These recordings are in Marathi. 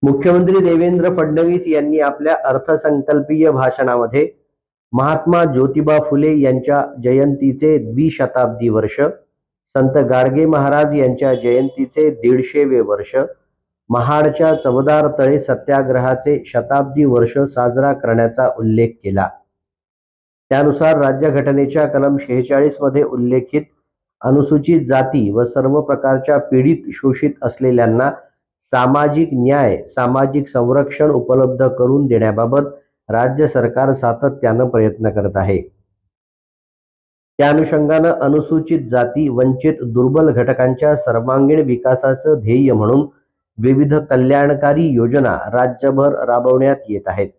मुख्यमंत्री देवेंद्र फडणवीस यांनी आपल्या अर्थसंकल्पीय भाषणामध्ये महात्मा ज्योतिबा फुले यांच्या जयंतीचे द्विशताब्दी वर्ष, संत गाडगे महाराज यांच्या जयंतीचे 150वे वर्ष, महाडच्या चवदार तळे सत्याग्रहाचे शताब्दी वर्ष साजरा करण्याचा उल्लेख केला. त्यानुसार राज्यघटनेच्या कलम 46 मध्ये उल्लेखित अनुसूचित जाती व सर्व प्रकारच्या पीडित शोषित असलेल्यांना सामाजिक न्याय, सामाजिक संरक्षण उपलब्ध करून देण्याबाबत राज्य सरकार सातत्यानं प्रयत्न करत आहे. त्या अनुषंगानं अनुसूचित जाती, वंचित, दुर्बल घटकांच्या सर्वांगीण विकासाचं ध्येय म्हणून विविध कल्याणकारी योजना राज्यभर राबवण्यात येत आहेत.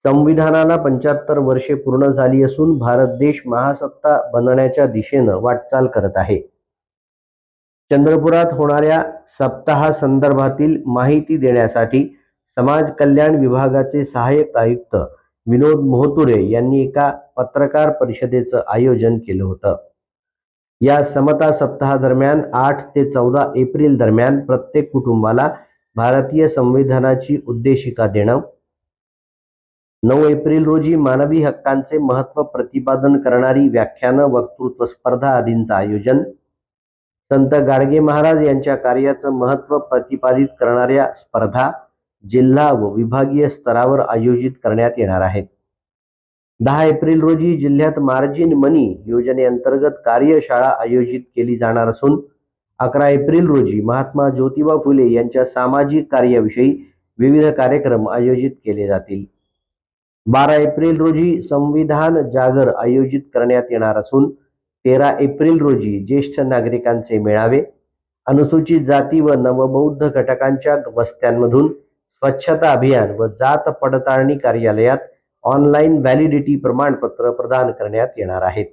संविधानाला 75 वर्षे पूर्ण झाली असून भारत देश महासत्ता बनण्याच्या दिशेनं वाटचाल करत आहे. चंद्रपुरात होणाऱ्या सप्ताहासंदर्भातील माहिती देण्यासाठी समाज कल्याण विभागाचे सहाय्यक आयुक्त विनोद मोहतुरे यांनी एका पत्रकार परिषदेचं आयोजन केलं होतं. या समता सप्ताहादरम्यान 8 ते 14 एप्रिल दरम्यान प्रत्येक कुटुंबाला भारतीय संविधानाची उद्देशिका देणं, 9 एप्रिल रोजी मानवी हक्कांचे महत्त्व प्रतिपादन करणारी व्याख्यानं, वक्तृत्व स्पर्धा आदींचं आयोजन, संत गाडगे महाराज यांच्या कार्याचं महत्त्व प्रतिपादित करणाऱ्या स्पर्धा जिल्हा व विभागीय स्तरावर आयोजित करण्यात येणार आहेत. 10 एप्रिल रोजी जिल्ह्यात मार्जिन मनी योजनेअंतर्गत कार्यशाळा आयोजित केली जाणार असून 11 एप्रिल रोजी महात्मा ज्योतिबा फुले यांच्या सामाजिक कार्याविषयी विविध कार्यक्रम आयोजित केले जातील. 12 एप्रिल रोजी संविधान जागर आयोजित करण्यात येणार असून 13 एप्रिल रोजी ज्येष्ठ नागरिकांचे मेळावे, अनुसूचित जाती व नवबौद्ध घटकांच्या वस्त्यांमधून स्वच्छता अभियान व जात पडताळणी कार्यालयात ऑनलाईन व्हॅलिडिटी प्रमाणपत्र प्रदान करण्यात येणार आहेत.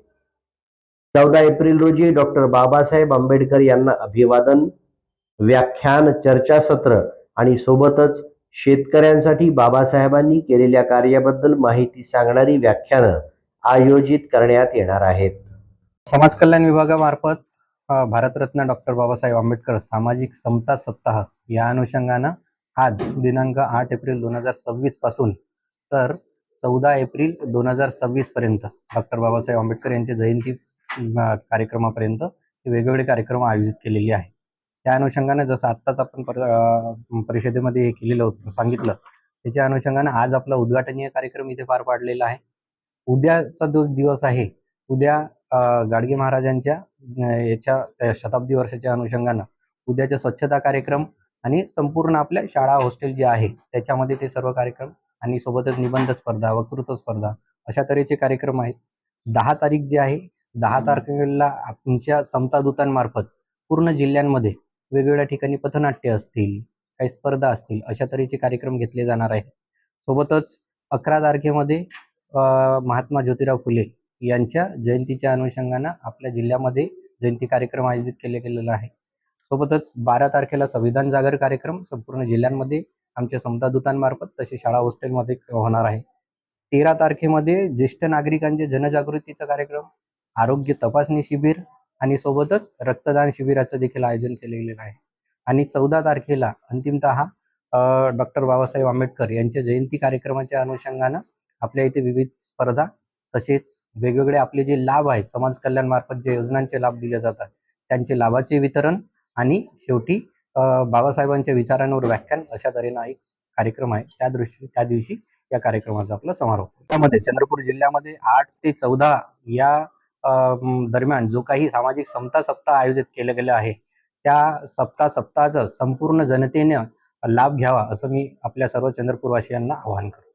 14 एप्रिल रोजी डॉक्टर बाबासाहेब आंबेडकर यांना अभिवादन, व्याख्यान, चर्चासत्र आणि सोबतच शेतकऱ्यांसाठी बाबासाहेबांनी केलेल्या कार्याबद्दल माहिती सांगणारी व्याख्यानं आयोजित करण्यात येणार आहेत. समाज कल्याण विभागामार्फत भारतरत्न डॉक्टर बाबासाहेब आंबेडकर सामाजिक समता सप्ताह या अनुषंगानं आज दिनांक 8 एप्रिल 2026 पासून तर 14 एप्रिल 2026 पर्यंत डॉक्टर बाबासाहेब आंबेडकर यांच्या जयंती कार्यक्रमापर्यंत वेगवेगळे कार्यक्रम आयोजित केलेले आहे. त्या अनुषंगाने जसं आत्ताच आपण परिषदेमध्ये हे केलेलं होतं सांगितलं, त्याच्या अनुषंगाने आज आपला उद्घाटनीय कार्यक्रम इथे पार पाडलेला आहे. उद्याचा जो दिवस आहे, उद्या गाडगे महाराजांच्या याच्या शताब्दी वर्षाच्या अनुषंगानं उद्याच्या स्वच्छता कार्यक्रम आणि संपूर्ण आपल्या शाळा हॉस्टेल जे आहे त्याच्यामध्ये ते सर्व कार्यक्रम आणि सोबतच निबंध स्पर्धा, वक्तृत्व स्पर्धा अशा तऱ्हेचे कार्यक्रम आहेत. 10 तारीख जी आहे, 10 तारखेला आमच्या समता दूतांमार्फत पूर्ण जिल्ह्यांमध्ये वेगवेगळ्या ठिकाणी पथनाट्य असतील, काही स्पर्धा असतील, अशा तऱ्हेचे कार्यक्रम घेतले जाणार आहेत. सोबतच 11 तारखेमध्ये महात्मा ज्योतिराव फुले यांच्या जयंतीच्या अनुषंगानं आपल्या जिल्ह्यामध्ये जयंती कार्यक्रम आयोजित केलेला आहे. सोबतच 12 तारखेला संविधान जागर कार्यक्रम संपूर्ण जिल्ह्यांमध्ये आमच्या समता दूतांमार्फत तसे शाळा हॉस्टेलमध्ये होणार आहे. 13 तारखेमध्ये ज्येष्ठ नागरिकांचे जनजागृतीचा कार्यक्रम, आरोग्य तपासणी शिबिर आणि सोबतच रक्तदान शिबिराचं देखील आयोजन केलेलं आहे. आणि 14 तारखेला अंतिमतः डॉक्टर बाबासाहेब आंबेडकर यांच्या जयंती कार्यक्रमाच्या अनुषंगानं आपल्या इथे विविध स्पर्धा तसेच वेगवेगळे आपले जे लाभ आहेत, समाज कल्याण मार्फत जे योजनांचे लाभ दिले जातात त्यांचे लाभाचे वितरण आणि शेवटी बाबासाहेबांच्या विचारांवर व्याख्यान अशा तऱ्हेनं एक कार्यक्रम आहे. त्या दिवशी या कार्यक्रमाचा आपला समारोप. त्यामध्ये चंद्रपूर जिल्ह्यामध्ये 8 ते 14 या दरम्यान जो काही सामाजिक समता सप्ताह आयोजित केलं गेलं आहे, त्या सप्ताहाचा संपूर्ण जनतेने लाभ घ्यावा असं मी आपल्या सर्व चंद्रपूरवासियांना आवाहन करतो.